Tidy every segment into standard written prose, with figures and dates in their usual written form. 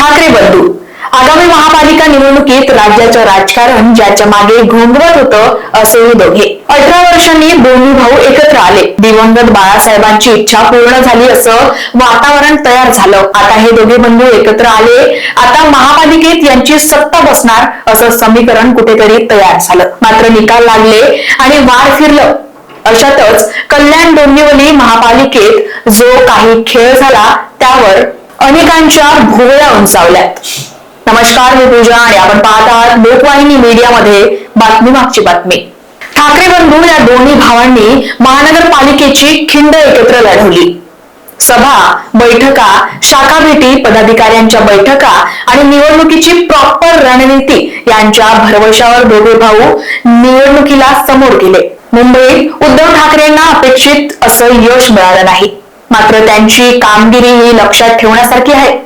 ठाकरे बंधू आगामी महापालिका निवडणुकीत राज्याचं राजकारण ज्याच्या मागे घोंगवत होतं असे हे दोघे 18 वर्षांनी दोन्ही भाऊ एकत्र आले. दिवंगत बाळासाहेबांची इच्छा पूर्ण झाली असं वातावरण तयार झालं. आता हे दोघे बंधू एकत्र आले, आता महापालिकेत यांची सत्ता बसणार असं समीकरण कुठेतरी तयार झालं. मात्र निकाल लागले आणि वार फिरलं. अशातच कल्याण डोंबिवली महापालिकेत जो काही खेळ झाला त्यावर अनेकांच्या भुवया उंचावल्यात. नमस्कार, मी पूजा आणि आपण पाहत आहात लोकवाहिनी मीडियामध्ये बातमी मागची बातमी. ठाकरे बंधू या दोन्ही भावांनी महानगरपालिकेची खिंड एकत्र लढवली. सभा, बैठका, शाखा भेटी, पदाधिकाऱ्यांच्या बैठका आणि निवडणुकीची प्रॉपर रणनीती यांच्या भरवशावर दोघे भाऊ निवडणुकीला समोर गेले. मुंबईत उद्धव ठाकरेंना अपेक्षित असं यश मिळालं नाही, मात्र त्यांची कामगिरी ही लक्षात ठेवण्यासारखी आहे.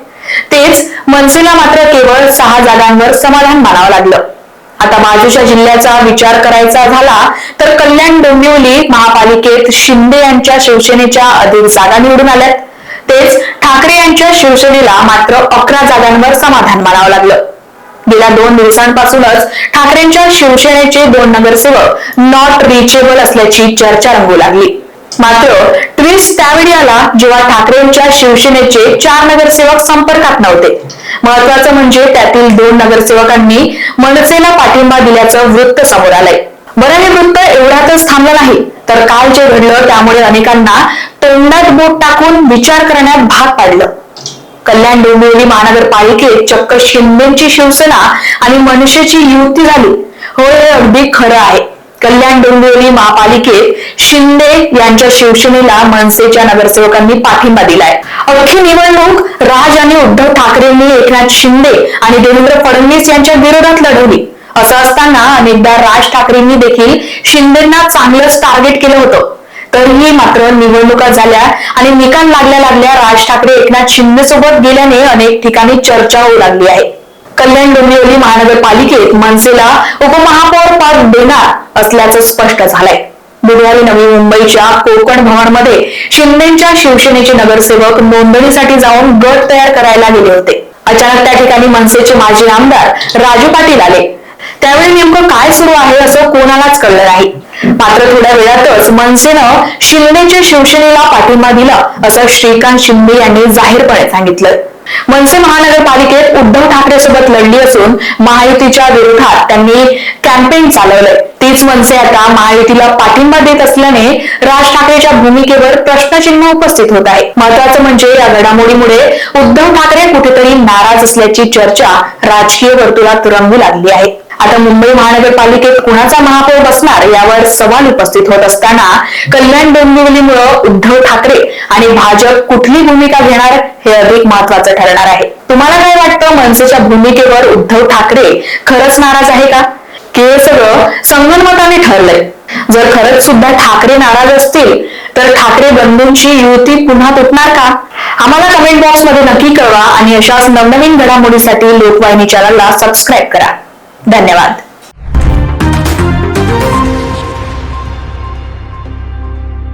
तेच मनसेला मात्र केवळ 6 जागांवर समाधान मानावं लागलं. आता बाजूच्या जिल्ह्याचा विचार करायचा झाला तर कल्याण डोंबिवली महापालिकेत शिंदे यांच्या शिवसेनेच्या अधिक जागा निवडून आल्यात. तेच ठाकरे यांच्या शिवसेनेला मात्र 11 जागांवर समाधान मानावं लागलं. गेल्या 2 दिवसांपासूनच ठाकरेंच्या शिवसेनेचे 2 नगरसेवक नॉट रिचेबल असल्याची चर्चा रंगू लागली. मात्र ट्विस्ट त्यावेळी आला जेव्हा ठाकरेंच्या शिवसेनेचे 4 नगरसेवक संपर्कात नव्हते. महत्वाचं म्हणजे त्यातील 2 नगरसेवकांनी मनसेला पाठिंबा दिल्याचं वृत्त समोर आलंय. बरं, हे वृत्त एवढ्यातच थांबलं नाही तर काल जे घडलं त्यामुळे अनेकांना तोंडात बोट टाकून विचार करण्यात भाग पाडलं. कल्याण डोंबिवली महानगरपालिकेत चक्क शिंदेची शिवसेना आणि मनसेची युती झाली. होय, हे अगदी खरं आहे. कल्याण डोंबिवली महापालिकेत शिंदे यांच्या शिवसेनेला मनसेच्या नगरसेवकांनी पाठिंबा दिलाय. अख्खी निवडणूक राज आणि उद्धव ठाकरेंनी एकनाथ शिंदे आणि देवेंद्र फडणवीस यांच्या विरोधात लढवली. असं असताना अनेकदा राज ठाकरेंनी देखील शिंदेंना चांगलंच टार्गेट केलं होतं. तरीही मात्र निवडणुका झाल्या आणि निकाल लागल्या राज ठाकरे एकनाथ शिंदे सोबत गेल्याने अनेक ठिकाणी चर्चा होऊ लागली आहे. कल्याण डोंबिवली महानगरपालिकेत मनसेला उपमहापौर पद देणार असल्याचं स्पष्ट झालंय. बुधवारी नवी मुंबईच्या कोकण भवनमध्ये शिंदेच्या शिवसेनेचे नगरसेवक नोंदणीसाठी जाऊन गट तयार करायला गेले होते. अचानक त्या ठिकाणी मनसेचे माजी आमदार राजू पाटील आले. त्यावेळी नेमकं काय सुरू आहे असं कोणालाच कळलं नाही. मात्र थोड्या वेळातच मनसेनं शिंदेच्या शिवसेनेला पाठिंबा दिला असं श्रीकांत शिंदे यांनी जाहीरपणे सांगितलं. मनसे महानगरपालिकेत उद्धव ठाकरे सोबत लढली असून महायुतीच्या विरोधात त्यांनी कॅम्पेन चालवलंय. तीच मनसे आता महायुतीला पाठिंबा देत असल्याने राज ठाकरेच्या भूमिकेवर प्रश्नचिन्ह उपस्थित होत आहे. महत्वाचं म्हणजे या घडामोडीमुळे उद्धव ठाकरे कुठेतरी नाराज असल्याची चर्चा राजकीय वर्तुळात रंगू लागली आहे. आता मुंबई महानगरपालिकेत कुणाचा महापौर बसणार यावर सवाल उपस्थित होत असताना कल्याण डोंबिवलीमुळे उद्धव ठाकरे आणि भाजप कुठली भूमिका घेणार हे अधिक महत्वाचं ठरणार आहे. तुम्हाला काय वाटतं, मनसेच्या भूमिकेवर उद्धव ठाकरे खरंच नाराज आहे का, की हे सगळं संगनमताने ठरलंय? जर खरंच सुद्धा ठाकरे नाराज असतील तर ठाकरे बंधूंची युती पुन्हा तुटणार का? आम्हाला कमेंट बॉक्स मध्ये नक्की कळवा आणि अशाच नवनवीन घडामोडीसाठी लोकवाहिनी चॅनलला सबस्क्राईब करा. धन्यवाद.